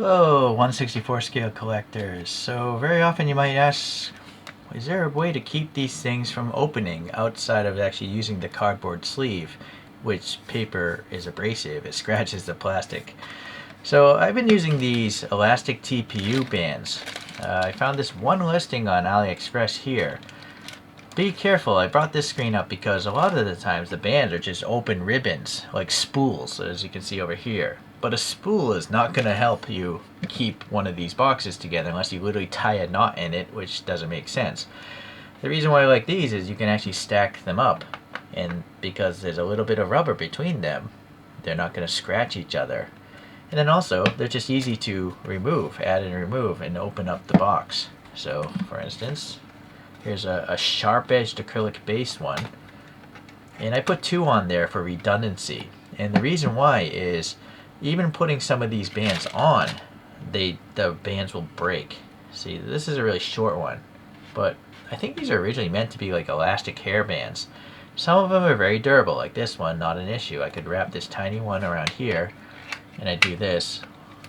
Hello, 1/64 scale collectors. So very often you might ask, is there a way to keep these things from opening outside of actually using the cardboard sleeve, which paper is abrasive, it scratches the plastic. So I've been using these elastic TPU bands. I found this one listing on AliExpress here. Be careful, I brought this screen up because a lot of the times the bands are just open ribbons, like spools, as you can see over here. But a spool is not going to help you keep one of these boxes together unless you literally tie a knot in it, which doesn't make sense. The reason why I like these is you can actually stack them up, and because there's a little bit of rubber between them, they're not going to scratch each other. And then also, they're just easy to remove, add and remove, and open up the box. So, for instance, here's a sharp-edged acrylic based one, and I put two on there for redundancy. And the reason why is even putting some of these bands on, the bands will break. See, this is a really short one, but I think these are originally meant to be like elastic hair bands. Some of them are very durable, like this one, not an issue. I could wrap this tiny one around here, and I do this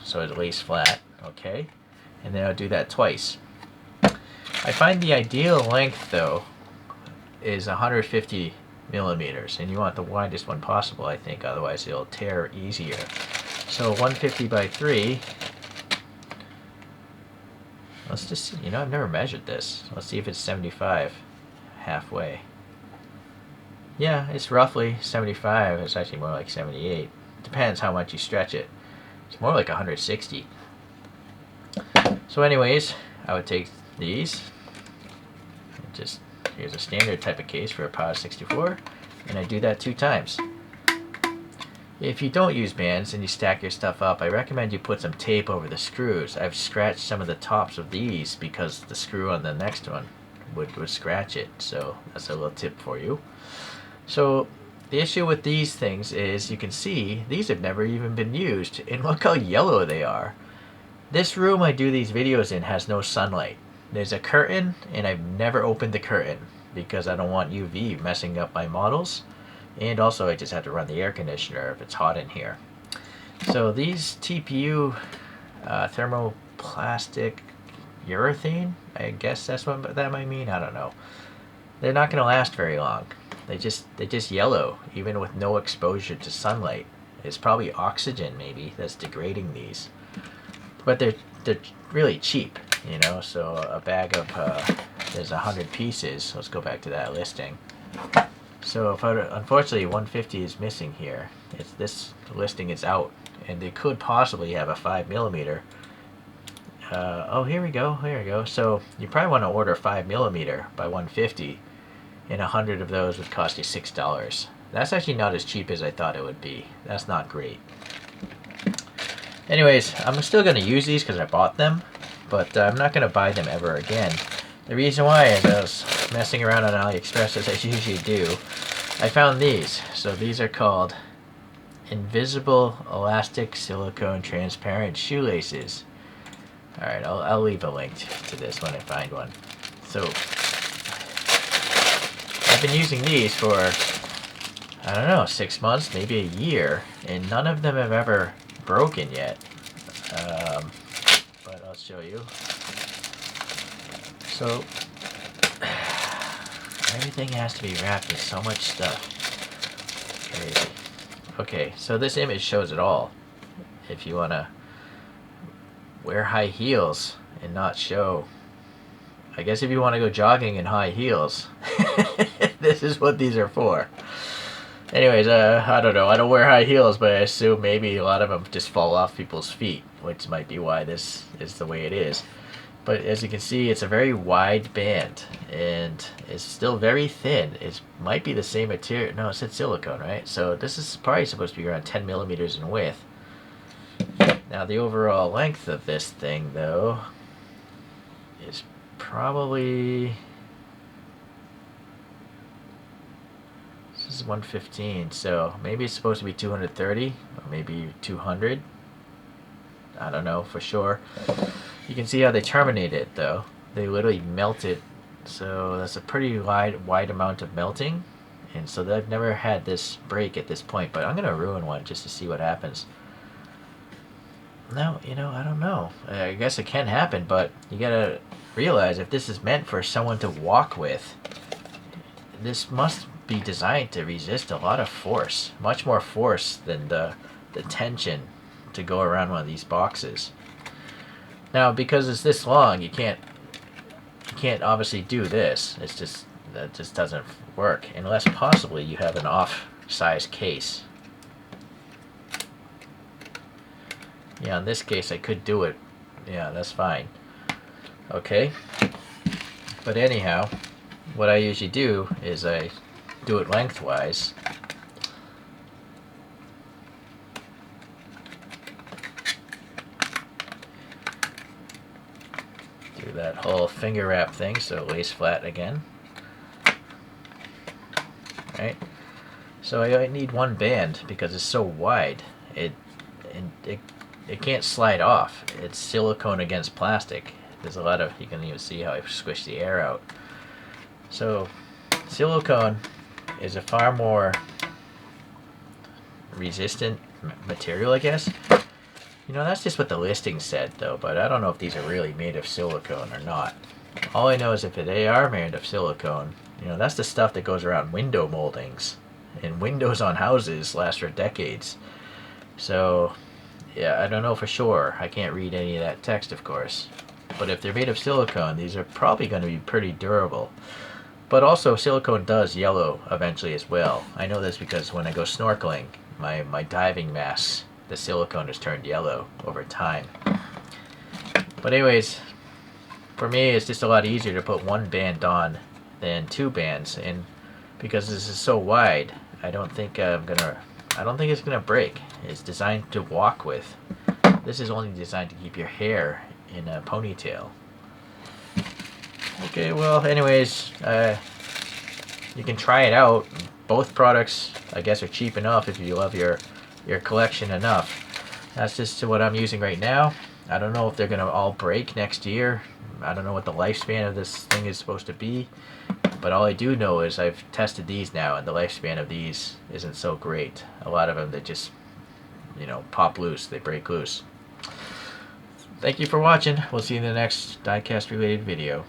so it lays flat, okay? And then I'll do that twice. I find the ideal length though is 150 millimeters, and you want the widest one possible, I think, otherwise it'll tear easier. So 150 by 3. Let's just see. You know, I've never measured this. Let's see if it's 75 halfway. Yeah, it's roughly 75. It's actually more like 78. Depends how much you stretch it. It's more like 160. So anyways, I would take these. Here's a standard type of case for a Power 64, and I do that 2 times. If you don't use bands and you stack your stuff up, I recommend you put some tape over the screws. I've scratched some of the tops of these because the screw on the next one would scratch it, so that's a little tip for you. So the issue with these things is you can see these have never even been used, and look how yellow they are. This room I do these videos in has no sunlight. There's a curtain, and I've never opened the curtain because I don't want UV messing up my models. And also I just have to run the air conditioner if it's hot in here. So these TPU thermoplastic urethane, I guess that's what that might mean, I don't know. They're not going to last very long. They just yellow even with no exposure to sunlight. It's probably oxygen maybe that's degrading these. But they're really cheap, you know, so a bag of there's 100 pieces. Let's go back to that listing. So unfortunately 150 is missing here. This listing is out, and they could possibly have a 5 millimeter. Oh, here we go. So you probably want to order 5 millimeter by 150, and 100 of those would cost you $6. That's actually not as cheap as I thought it would be. That's not great. Anyways, I'm still going to use these because I bought them, but I'm not going to buy them ever again. The reason why is I was messing around on AliExpress, as I usually do. I found these. So these are called Invisible Elastic Silicone Transparent Shoelaces. Alright, I'll leave a link to this when I find one. So I've been using these for, I don't know, 6 months, maybe a year, and none of them have ever broken yet. But I'll show you. So everything has to be wrapped in so much stuff. Crazy. Okay, so this image shows it all. If you want to wear high heels and not show, I guess if you want to go jogging in high heels, this is what these are for. Anyways, I don't know. I don't wear high heels, but I assume maybe a lot of them just fall off people's feet, which might be why this is the way it is. But as you can see, it's a very wide band, and it's still very thin. It might be the same material. No, it said silicone, right? So this is probably supposed to be around 10 millimeters in width. Now the overall length of this thing, though, is probably... This is 115, so maybe it's supposed to be 230, or maybe 200. I don't know for sure. You can see how they terminate it, though. They literally melt it, so that's a pretty wide amount of melting. And so I've never had this break at this point, but I'm going to ruin one just to see what happens. No, I don't know. I guess it can happen, but you gotta realize if this is meant for someone to walk with, this must be designed to resist a lot of force, much more force than the tension to go around one of these boxes. Now, because it's this long, you can't obviously do this. It's just that just doesn't work unless possibly you have an off-size case. Yeah, in this case I could do it. Yeah, that's fine. Okay. But anyhow, what I usually do is I do it lengthwise. Do that whole finger wrap thing so it lays flat again. Right? So I need one band because it's so wide. It can't slide off. It's silicone against plastic. There's a lot of, you can even see how I squish the air out. So silicone is a far more resistant material, I guess. That's just what the listing said though, but I don't know if these are really made of silicone or not. All I know is if they are made of silicone, that's the stuff that goes around window moldings. And windows on houses last for decades. So, yeah, I don't know for sure. I can't read any of that text, of course. But if they're made of silicone, these are probably going to be pretty durable. But also, silicone does yellow eventually as well. I know this because when I go snorkeling, my diving masks, the silicone has turned yellow over time. But anyways, for me, it's just a lot easier to put one band on than two bands. And because this is so wide, I don't think it's gonna break. It's designed to walk with. This is only designed to keep your hair in a ponytail. Okay, well, anyways, you can try it out. Both products, I guess, are cheap enough if you love your collection enough. That's just what I'm using right now. I don't know if they're gonna all break next year. I don't know what the lifespan of this thing is supposed to be. But all I do know is I've tested these now, and the lifespan of these isn't so great. A lot of them, they just, pop loose. They break loose. Thank you for watching. We'll see you in the next diecast related video.